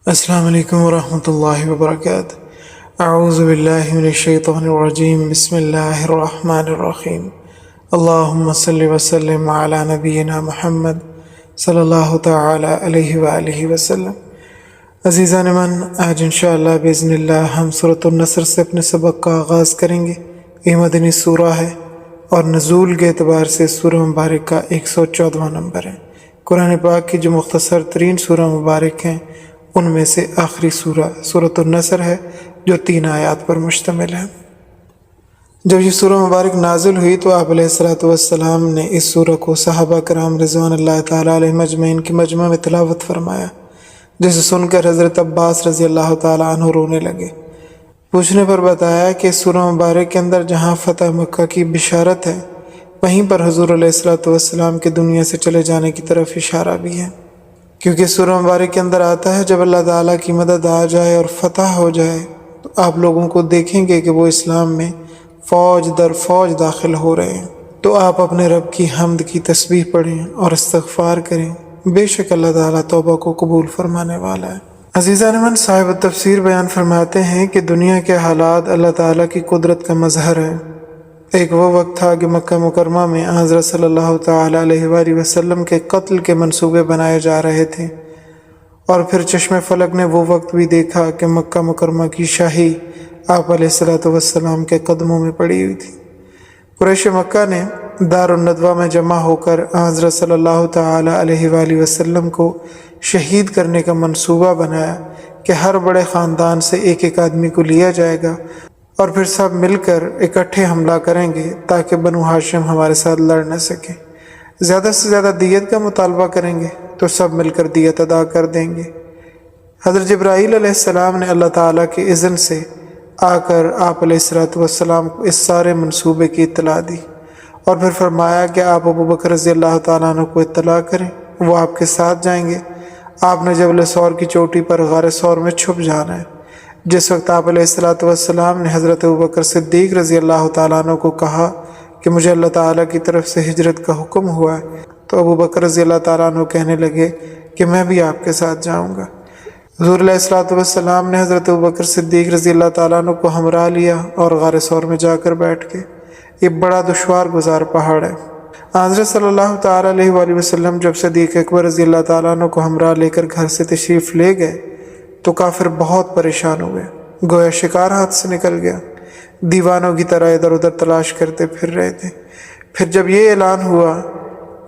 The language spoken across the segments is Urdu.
السلام علیکم ورحمۃ اللہ وبرکاتہ۔ اعوذ باللہ من الشیطان الرجیم، بسم اللہ الرحمن الرحیم۔ اللہم صلی وسلم علی نبینا محمد صلی اللہ تعالی علیہ وآلہ وسلم۔ عزیزان من، آج انشاءاللہ باذن اللہ ہم سورۃ النصر سے اپنے سبق کا آغاز کریں گے۔ یہ مدنی سورہ ہے اور نزول کے اعتبار سے سورہ مبارک کا 114واں نمبر ہے۔ قرآن پاک کی جو مختصر ترین سورہ مبارک ہیں ان میں سے آخری سورہ سورۃ النصر ہے جو 3 آیات پر مشتمل ہے۔ جب یہ سورہ مبارک نازل ہوئی تو آپ علیہ السلام نے اس سورہ کو صحابہ کرام رضوان اللہ تعالیٰ علیہ مجمعین کی مجمع میں تلاوت فرمایا، جسے سن کر حضرت عباس رضی اللہ تعالیٰ عنہ رونے لگے۔ پوچھنے پر بتایا کہ سورہ مبارک کے اندر جہاں فتح مکہ کی بشارت ہے، وہیں پر حضور علیہ السلام کے دنیا سے چلے جانے کی طرف اشارہ بھی ہے، کیونکہ سورہ مبارک کے اندر آتا ہے جب اللہ تعالیٰ کی مدد آ جائے اور فتح ہو جائے تو آپ لوگوں کو دیکھیں گے کہ وہ اسلام میں فوج در فوج داخل ہو رہے ہیں، تو آپ اپنے رب کی حمد کی تسبیح پڑھیں اور استغفار کریں، بے شک اللہ تعالیٰ توبہ کو قبول فرمانے والا ہے۔ عزیزان من، صاحب تفسیر بیان فرماتے ہیں کہ دنیا کے حالات اللہ تعالیٰ کی قدرت کا مظہر ہے۔ ایک وہ وقت تھا کہ مکہ مکرمہ میں حضرت صلی اللہ تعالیٰ علیہ وآلہ وسلم کے قتل کے منصوبے بنائے جا رہے تھے، اور پھر چشم فلک نے وہ وقت بھی دیکھا کہ مکہ مکرمہ کی شاہی آپ علیہ السلام کے قدموں میں پڑی ہوئی تھی۔ قریش مکہ نے دار الندوہ میں جمع ہو کر حضرت صلی اللہ تعالیٰ علیہ وآلہ وسلم کو شہید کرنے کا منصوبہ بنایا کہ ہر بڑے خاندان سے ایک ایک آدمی کو لیا جائے گا اور پھر سب مل کر اکٹھے حملہ کریں گے تاکہ بنو ہاشم ہمارے ساتھ لڑ نہ سکیں۔ زیادہ سے زیادہ دیت کا مطالبہ کریں گے تو سب مل کر دیت ادا کر دیں گے۔ حضرت جبرائیل علیہ السلام نے اللہ تعالیٰ کے اذن سے آ کر آپ علیہ السلام کو اس سارے منصوبے کی اطلاع دی، اور پھر فرمایا کہ آپ ابو بکر رضی اللہ تعالیٰ عنہ کو اطلاع کریں، وہ آپ کے ساتھ جائیں گے۔ آپ نے جبل ثور کی چوٹی پر غار ثور میں چھپ جانا ہے۔ جس وقت آپ علیہ السلام نے حضرت ابوبکر صدیق رضی اللہ تعالیٰ عنہ کو کہا کہ مجھے اللہ تعالیٰ کی طرف سے ہجرت کا حکم ہوا ہے، تو ابوبکر رضی اللہ تعالیٰ عنہ کہنے لگے کہ میں بھی آپ کے ساتھ جاؤں گا۔ حضور علیہ السلام نے حضرت ابوبکر صدیق رضی اللہ تعالیٰ عنہ کو ہمراہ لیا اور غار ثور میں جا کر بیٹھ کے۔ یہ بڑا دشوار گزار پہاڑ ہے۔ حضرت صلی اللہ تعالیٰ علیہ وآلہ وسلم جب صدیق اکبر رضی اللہ تعالیٰ عنہ کو ہمراہ لے کر گھر سے تشریف لے گئے تو کافر بہت پریشان ہوئے، گویا شکار ہاتھ سے نکل گیا، دیوانوں کی طرح ادھر ادھر تلاش کرتے پھر رہے تھے۔ پھر جب یہ اعلان ہوا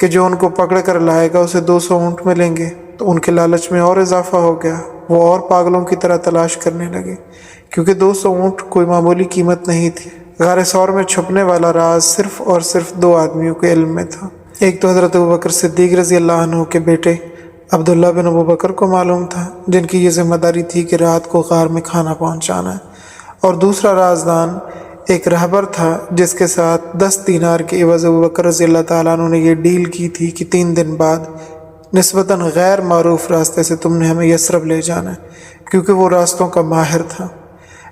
کہ جو ان کو پکڑ کر لائے گا اسے 200 اونٹ ملیں گے تو ان کے لالچ میں اور اضافہ ہو گیا، وہ اور پاگلوں کی طرح تلاش کرنے لگے، کیونکہ 200 اونٹ کوئی معمولی قیمت نہیں تھی۔ غار ثور میں چھپنے والا راز صرف اور صرف 2 آدمیوں کے علم میں تھا۔ ایک تو حضرت ابوبکر صدیق رضی اللہ عنہ کے بیٹے عبداللہ بن ابوبکر کو معلوم تھا، جن کی یہ ذمہ داری تھی کہ رات کو غار میں کھانا پہنچانا ہے، اور دوسرا رازدان ایک رہبر تھا جس کے ساتھ 10 دینار کے عوض ابوبکر رضی اللہ تعالیٰ عنہ نے یہ ڈیل کی تھی کہ 3 دن بعد نسبتاً غیر معروف راستے سے تم نے ہمیں یثرب لے جانا ہے، کیونکہ وہ راستوں کا ماہر تھا۔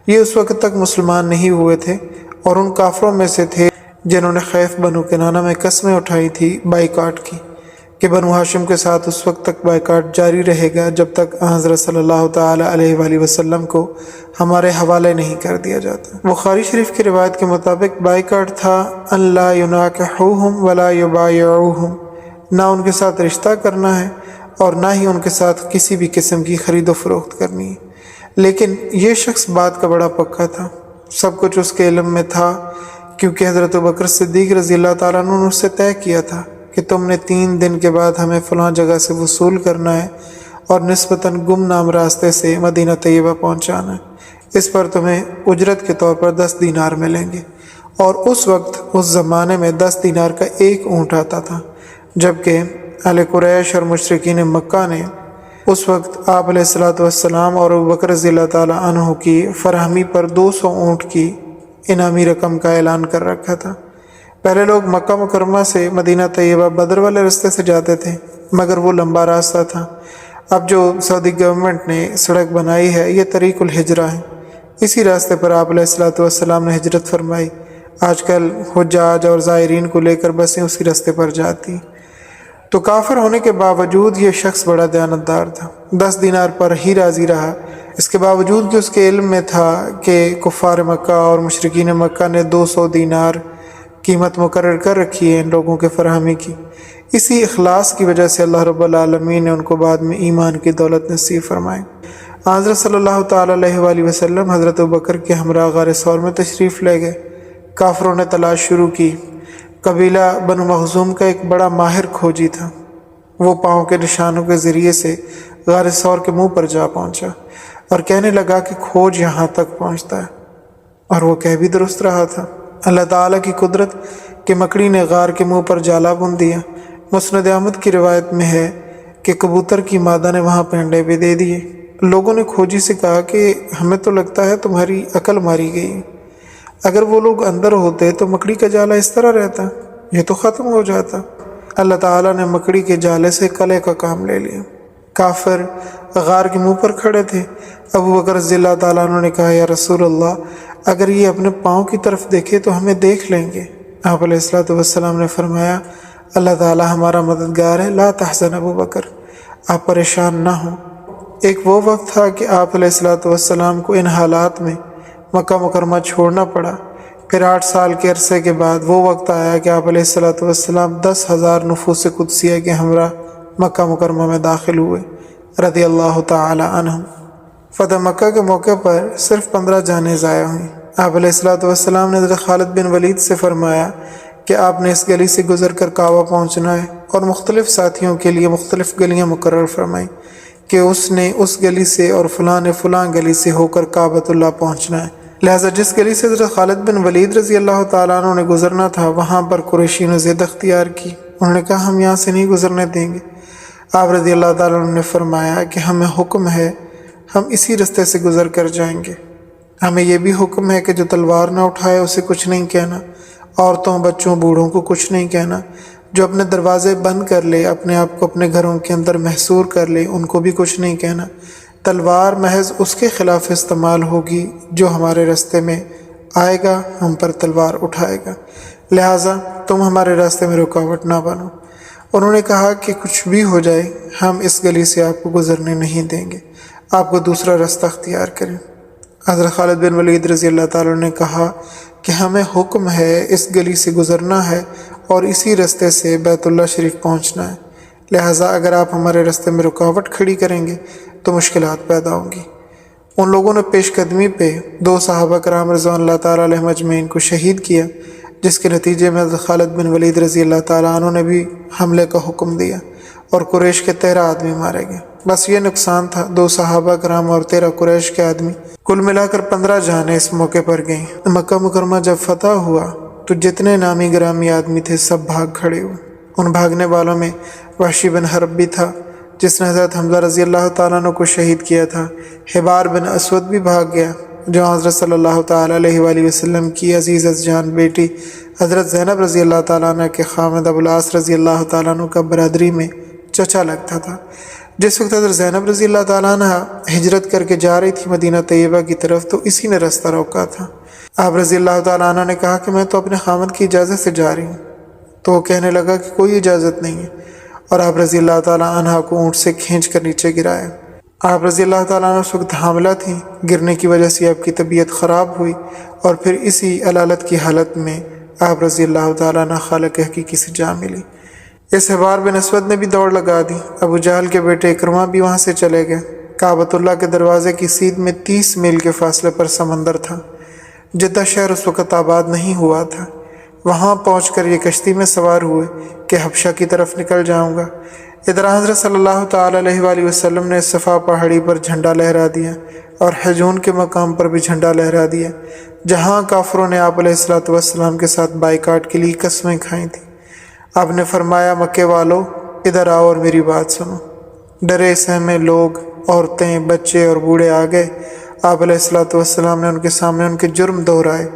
یہ اس وقت تک مسلمان نہیں ہوئے تھے اور ان کافروں میں سے تھے جنہوں نے خیف بنو کنانہ میں قسمیں اٹھائی تھی بائیکاٹ کی کہ بنو ہاشم کے ساتھ اس وقت تک بائیکاٹ جاری رہے گا جب تک حضرت صلی اللہ تعالیٰ علیہ وآلہ وسلم کو ہمارے حوالے نہیں کر دیا جاتا۔ بخاری شریف کی روایت کے مطابق بائیکاٹ تھا ان لا یناکحوہم ولا یبایعوہم، نہ ان کے ساتھ رشتہ کرنا ہے اور نہ ہی ان کے ساتھ کسی بھی قسم کی خرید و فروخت کرنی ہے۔ لیکن یہ شخص بات کا بڑا پکا تھا، سب کچھ اس کے علم میں تھا، کیونکہ حضرت ابوبکر صدیق رضی اللہ تعالیٰ عنہ نے اس سے طے کیا تھا کہ تم نے 3 دن کے بعد ہمیں فلاں جگہ سے وصول کرنا ہے اور نسبتاً گمنام راستے سے مدینہ طیبہ پہنچانا ہے۔ اس پر تمہیں اجرت کے طور پر 10 دینار ملیں گے، اور اس وقت اس زمانے میں 10 دینار کا 1 اونٹ آتا تھا، جبکہ اہل قریش اور مشرکین مکہ نے اس وقت آپ علیہ السلام اور ابوبکر رضی اللہ تعالیٰ عنہ کی فراہمی پر 200 اونٹ کی انعامی رقم کا اعلان کر رکھا تھا۔ پہلے لوگ مکہ مکرمہ سے مدینہ طیبہ بدر والے راستے سے جاتے تھے، مگر وہ لمبا راستہ تھا۔ اب جو سعودی گورنمنٹ نے سڑک بنائی ہے یہ طریق الہجرہ ہے، اسی راستے پر آپ علیہ السلام نے ہجرت فرمائی۔ آج کل حجاج اور زائرین کو لے کر بسیں اسی راستے پر جاتی۔ تو کافر ہونے کے باوجود یہ شخص بڑا دیانتدار تھا، 10 دینار پر ہی راضی رہا، اس کے باوجود کہ اس کے علم میں تھا کہ کفار مکہ اور مشرکین مکہ نے 200 دینار قیمت مقرر کر رکھی ہے ان لوگوں کے فراہمی کی۔ اسی اخلاص کی وجہ سے اللہ رب العالمین نے ان کو بعد میں ایمان کی دولت نصیب فرمائی۔ حضرت صلی اللہ تعالیٰ علیہ وآلہ وسلم حضرت ابوبکر کے ہمراہ غار ثور میں تشریف لے گئے۔ کافروں نے تلاش شروع کی۔ قبیلہ بنو مخزوم کا ایک بڑا ماہر کھوجی تھا، وہ پاؤں کے نشانوں کے ذریعے سے غار ثور کے منہ پر جا پہنچا اور کہنے لگا کہ کھوج یہاں تک پہنچتا ہے، اور وہ کہہ بھی درست رہا تھا۔ اللہ تعالیٰ کی قدرت کہ مکڑی نے غار کے منہ پر جالا بن دیا۔ مسند احمد کی روایت میں ہے کہ کبوتر کی مادہ نے وہاں پہ انڈے بھی دے دیے۔ لوگوں نے کھوجی سے کہا کہ ہمیں تو لگتا ہے تمہاری عقل ماری گئی، اگر وہ لوگ اندر ہوتے تو مکڑی کا جالا اس طرح رہتا، یہ تو ختم ہو جاتا۔ اللہ تعالیٰ نے مکڑی کے جالے سے کلے کا کام لے لیا۔ کافر غار کے منہ پر کھڑے تھے۔ ابو بکر رضی اللہ تعالیٰ عنہ نے کہا، یا رسول اللہ، اگر یہ اپنے پاؤں کی طرف دیکھے تو ہمیں دیکھ لیں گے۔ آپ علیہ الصلوۃ والسلام نے فرمایا، اللہ تعالیٰ ہمارا مددگار ہے، لا تحزن ابو بکر، آپ پریشان نہ ہوں۔ ایک وہ وقت تھا کہ آپ علیہ الصلوۃ والسلام کو ان حالات میں مکہ مکرمہ چھوڑنا پڑا۔ پھر 8 سال کے عرصے کے بعد وہ وقت آیا کہ آپ علیہ الصلوۃ والسلام 10,000 نفوس قدسیہ کے ہمراہ مکہ مکرمہ میں داخل ہوئے رضی اللہ تعالی عنہم۔ فتح مکہ کے موقع پر صرف 15 جانیں ضائع ہوئیں۔ آپ علیہ الصلوۃ والسلام نے حضرت خالد بن ولید سے فرمایا کہ آپ نے اس گلی سے گزر کر کعبہ پہنچنا ہے، اور مختلف ساتھیوں کے لیے مختلف گلیاں مقرر فرمائیں کہ اس نے اس گلی سے اور فلاں نے فلاں گلی سے ہو کر کعبۃ اللہ پہنچنا ہے۔ لہٰذا جس گلی سے حضرت خالد بن ولید رضی اللہ تعالیٰ عنہ نے گزرنا تھا، وہاں پر قریشی نے ضد اختیار کی۔ انہوں نے کہا، ہم یہاں سے نہیں گزرنے دیں گے۔ آپ رضی اللہ تعالیٰ عنہ نے فرمایا کہ ہمیں حکم ہے، ہم اسی رستے سے گزر کر جائیں گے۔ ہمیں یہ بھی حکم ہے کہ جو تلوار نہ اٹھائے اسے کچھ نہیں کہنا، عورتوں بچوں بوڑھوں کو کچھ نہیں کہنا، جو اپنے دروازے بند کر لے، اپنے آپ کو اپنے گھروں کے اندر محصور کر لے، ان کو بھی کچھ نہیں کہنا۔ تلوار محض اس کے خلاف استعمال ہوگی جو ہمارے راستے میں آئے گا، ہم پر تلوار اٹھائے گا، لہٰذا تم ہمارے راستے میں رکاوٹ نہ بنو۔ انہوں نے کہا کہ کچھ بھی ہو جائے ہم اس گلی سے آپ کو گزرنے نہیں دیں گے، آپ کو دوسرا راستہ اختیار کریں۔ حضرت خالد بن ولید رضی اللہ تعالیٰ نے کہا کہ ہمیں حکم ہے اس گلی سے گزرنا ہے اور اسی راستے سے بیت اللہ شریف پہنچنا ہے، لہٰذا اگر آپ ہمارے راستے میں رکاوٹ کھڑی کریں گے تو مشکلات پیدا ہوں گی۔ ان لوگوں نے پیش قدمی پہ 2 صحابہ کرام رضوان اللہ تعالیٰ علیہم اجمعین کو شہید کیا، جس کے نتیجے میں حضرت خالد بن ولید رضی اللہ تعالیٰ عنہ نے بھی حملے کا حکم دیا اور قریش کے 13 آدمی مارے گئے۔ بس یہ نقصان تھا، 2 صحابہ کرام اور 13 قریش کے آدمی، کل ملا کر 15 جانیں اس موقع پر گئیں۔ مکہ مکرمہ جب فتح ہوا تو جتنے نامی گرامی آدمی تھے سب بھاگ کھڑے ہوئے۔ ان بھاگنے والوں میں وحشی بن حرب بھی تھا، جس نے حضرت حمزہ رضی اللہ تعالیٰ عنہ کو شہید کیا تھا۔ حبار بن اسود بھی بھاگ گیا، جو حضرت صلی اللہ تعالیٰ علیہ وآلہ وسلم کی عزیز از جان بیٹی حضرت زینب رضی اللہ تعالیٰ عنہ کے خامد ابو العاص رضی اللہ تعالیٰ عنہ کا برادری میں چچا لگتا تھا۔ جس وقت حضرت زینب رضی اللہ تعالیٰ عنہ ہجرت کر کے جا رہی تھی مدینہ طیبہ کی طرف، تو اسی نے راستہ روکا تھا۔ آپ رضی اللہ تعالیٰ عنہ نے کہا کہ میں تو اپنے خامد کی اجازت سے جا رہی ہوں، تو وہ کہنے لگا کہ کوئی اجازت نہیں ہے، اور آپ رضی اللہ تعالیٰ عنہ کو اونٹ سے کھینچ کر نیچے گرایا۔ آپ رضی اللہ تعالیٰ عنہ اس وقت حاملہ تھیں، گرنے کی وجہ سے آپ کی طبیعت خراب ہوئی، اور پھر اسی علالت کی حالت میں آپ رضی اللہ تعالیٰ عنہ خالق حقیقی سے جا ملی۔ اس حبار بن اسود نے بھی دوڑ لگا دی۔ ابو جہل کے بیٹے اکرمہ بھی وہاں سے چلے گئے۔ کعبۃ اللہ کے دروازے کی سیدھ میں 30 میل کے فاصلے پر سمندر تھا۔ جدہ شہر اس وقت آباد نہیں ہوا تھا۔ وہاں پہنچ کر یہ کشتی میں سوار ہوئے کہ حبشہ کی طرف نکل جاؤں گا۔ ادھر حضرت صلی اللہ تعالیٰ علیہ وآلہ وسلم نے صفا پہاڑی پر جھنڈا لہرا دیا اور حجون کے مقام پر بھی جھنڈا لہرا دیا، جہاں کافروں نے آپ علیہ الصلوۃ والسلام کے ساتھ بائیکاٹ کے لیے قسمیں کھائی تھیں۔ آپ نے فرمایا، مکے والو ادھر آؤ اور میری بات سنو۔ ڈرے سہمے لوگ، عورتیں، بچے اور بوڑھے آ گئے۔ آپ علیہ الصلوۃ والسلام نے ان کے سامنے ان کے جرم دہرائے،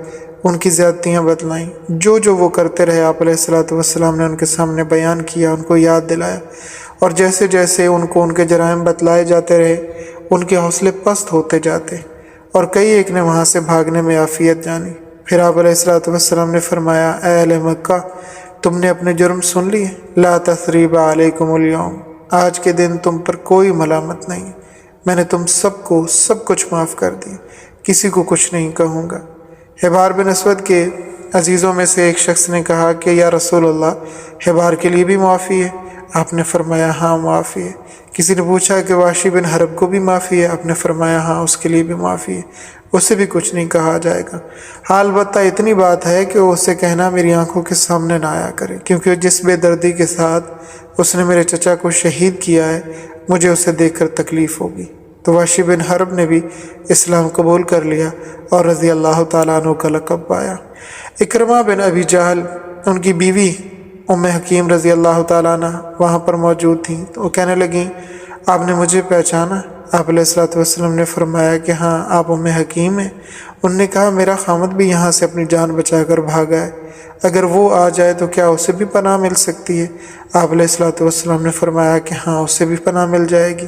ان کی زیادتیاں بتلائیں، جو وہ کرتے رہے آپ علیہ الصلوۃ والسلام نے ان کے سامنے بیان کیا، ان کو یاد دلایا، اور جیسے جیسے ان کو ان کے جرائم بتلائے جاتے رہے، ان کے حوصلے پست ہوتے جاتے، اور کئی ایک نے وہاں سے بھاگنے میں عافیت جانی۔ پھر آپ علیہ الصلوۃ والسلام نے فرمایا، اے اہل مکہ، تم نے اپنے جرم سن لیے؟ لا تثریب علیکم الیوم، آج کے دن تم پر کوئی ملامت نہیں، میں نے تم سب کو سب کچھ معاف کر دی، کسی کو کچھ نہیں کہوں گا۔ حبار بن اسود کے عزیزوں میں سے ایک شخص نے کہا کہ یا رسول اللہ، حبار کے لیے بھی معافی ہے؟ آپ نے فرمایا ہاں معافی ہے۔ کسی نے پوچھا کہ واشی بن حرب کو بھی معافی ہے؟ آپ نے فرمایا ہاں اس کے لیے بھی معافی ہے، اسے بھی کچھ نہیں کہا جائے گا۔ ہاں البتہ اتنی بات ہے کہ وہ اسے کہنا میری آنکھوں کے سامنے نہ آیا کرے، کیونکہ جس بے دردی کے ساتھ اس نے میرے چچا کو شہید کیا ہے مجھے اسے دیکھ کر تکلیف ہوگی۔ تو واشی بن حرب نے بھی اسلام قبول کر لیا اور رضی اللہ تعالیٰ عنہ کا لقب پایا۔ اکرمہ بن ابی جہل، ان کی بیوی ام حکیم رضی اللہ تعالیٰ عنہ وہاں پر موجود تھیں، تو وہ کہنے لگیں آپ نے مجھے پہچانا؟ آپ علیہ الصلوۃ والسلام نے فرمایا کہ ہاں آپ ام حکیم ہیں۔ انہوں نے کہا میرا خامد بھی یہاں سے اپنی جان بچا کر بھاگا ہے، اگر وہ آ جائے تو کیا اسے بھی پناہ مل سکتی ہے؟ آپ علیہ الصلوۃ والسلام نے فرمایا کہ ہاں اسے بھی پناہ مل جائے گی۔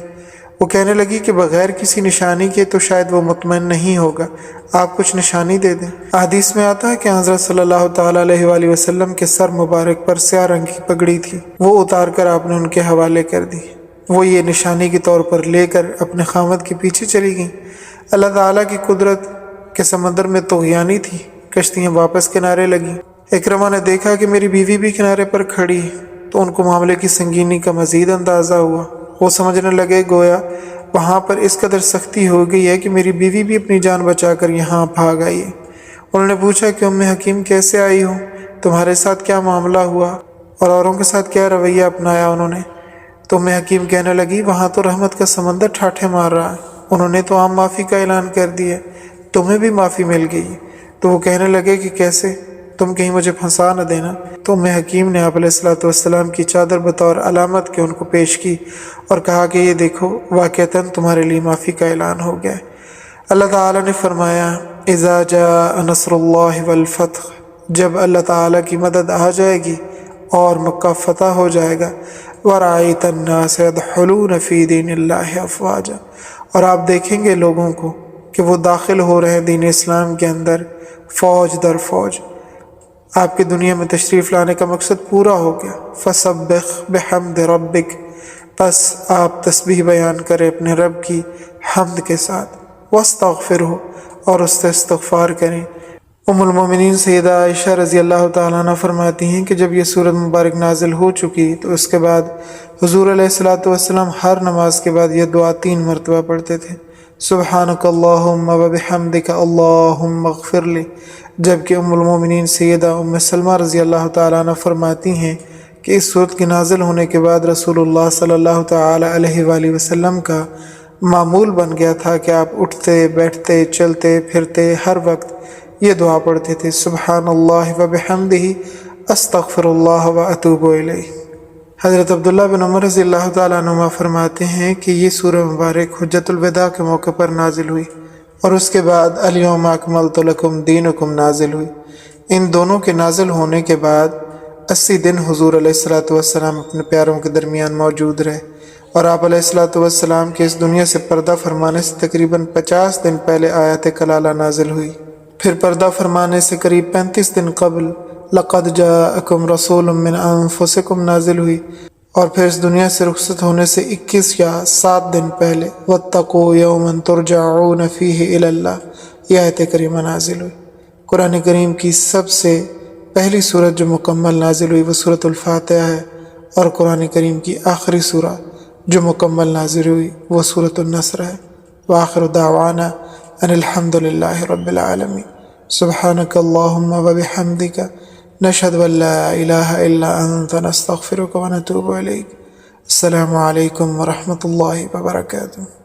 وہ کہنے لگی کہ بغیر کسی نشانی کے تو شاید وہ مطمئن نہیں ہوگا، آپ کچھ نشانی دے دیں۔ حدیث میں آتا ہے کہ حضرت صلی اللہ تعالیٰ علیہ وآلہ وسلم کے سر مبارک پر سیاہ رنگ کی پگڑی تھی، وہ اتار کر آپ نے ان کے حوالے کر دی۔ وہ یہ نشانی کے طور پر لے کر اپنے خامد کے پیچھے چلی گئیں۔ اللہ تعالیٰ کی قدرت کے سمندر میں طغیانی تھی، کشتیاں واپس کنارے لگیں۔ اکرمہ نے دیکھا کہ میری بیوی بھی کنارے پر کھڑی ہے، تو ان کو معاملے کی سنگینی کا مزید اندازہ ہوا۔ وہ سمجھنے لگے گویا وہاں پر اس قدر سختی ہو گئی ہے کہ میری بیوی بھی اپنی جان بچا کر یہاں بھاگ آئی ہے۔ انہوں نے پوچھا کہ ام حکیم کیسے آئی ہو؟ تمہارے ساتھ کیا معاملہ ہوا اور اوروں کے ساتھ کیا رویہ اپنایا انہوں نے؟ تو ام حکیم کہنے لگی وہاں تو رحمت کا سمندر ٹھاٹھے مار رہا ہے، انہوں نے تو عام معافی کا اعلان کر دیا، تمہیں بھی معافی مل گئی۔ تو وہ کہنے لگے کہ کیسے؟ تم کہیں مجھے پھنسا نہ دینا۔ تو ام حکیم نے آپ علیہ الصلوۃ والسلام کی چادر بطور علامت کے ان کو پیش کی اور کہا کہ یہ دیکھو واقعتاً تمہارے لیے معافی کا اعلان ہو گیا ہے۔ اللہ تعالیٰ نے فرمایا اذا جاء نصر اللہ والفتح، جب اللہ تعالیٰ کی مدد آ جائے گی اور مکہ فتح ہو جائے گا، وَرَأَيْتَ النَّاسَ يَدْخُلُونَ فِي دِينِ اللَّهِ أَفْوَاجًا، اور آپ دیکھیں گے لوگوں کو کہ وہ داخل ہو رہے ہیں دین اسلام کے اندر فوج در فوج۔ آپ کی دنیا میں تشریف لانے کا مقصد پورا ہو گیا۔ فَسَبِّحْ بِحَمْدِ رَبِّكَ، بس آپ تسبیح بیان کریں اپنے رب کی حمد کے ساتھ، وَاسْتَغْفِرْهُ، اور اس سے استغفار کریں۔ ام المومنین سیدہ عائشہ رضی اللہ تعالیٰ عنہ فرماتی ہیں کہ جب یہ سورت مبارک نازل ہو چکی تو اس کے بعد حضور علیہ الصلوۃ والسلام ہر نماز کے بعد یہ دعا 3 مرتبہ پڑھتے تھے، سبحانک اللہم وبحمدک اللہم اغفر لی، جبکہ ام المومنین سیدہ ام سلمہ رضی اللہ تعالیٰ عنہ فرماتی ہیں کہ اس صورت کے نازل ہونے کے بعد رسول اللہ صلی اللہ تعالیٰ علیہ وآلہ وسلم کا معمول بن گیا تھا کہ آپ اٹھتے بیٹھتے چلتے پھرتے ہر وقت یہ دعا پڑھتے تھے، سبحان اللہ وبحمدہ استغفر اللہ واتوب الیہ۔ حضرت عبداللہ بن عمر رضی اللہ تعالیٰ عنہما فرماتے ہیں کہ یہ سورہ مبارک حجۃ الوداع کے موقع پر نازل ہوئی اور اس کے بعد الیوم اکملت لکم دینکم نازل ہوئی۔ ان دونوں کے نازل ہونے کے بعد 80 دن حضور علیہ الصلوۃ والسلام اپنے پیاروں کے درمیان موجود رہے، اور آپ علیہ الصلوۃ والسلام کے اس دنیا سے پردہ فرمانے سے تقریباً 50 دن پہلے آیت کلالہ نازل ہوئی۔ پھر پردہ فرمانے سے قریب 35 دن قبل لقد جاءکم رسول من انفسکم نازل ہوئی، اور پھر اس دنیا سے رخصت ہونے سے 21 یا 7 دن پہلے واتقوا یوما ترجعون فیہ الی اللہ یہ آیت کریمہ نازل ہوئی۔ قرآن کریم کی سب سے پہلی سورت جو مکمل نازل ہوئی وہ سورۃ الفاتحہ ہے، اور قرآن کریم کی آخری سورہ جو مکمل نازل ہوئی وہ سورۃ النصر ہے۔ وآخر دعوانا ان الحمد للہ رب العالمین، سبحانک اللہم وبحمدک نشہد ان لا الہ الا انت نستغفرک ونتوب الیک۔ السلام علیکم ورحمۃ اللہ وبرکاتہ۔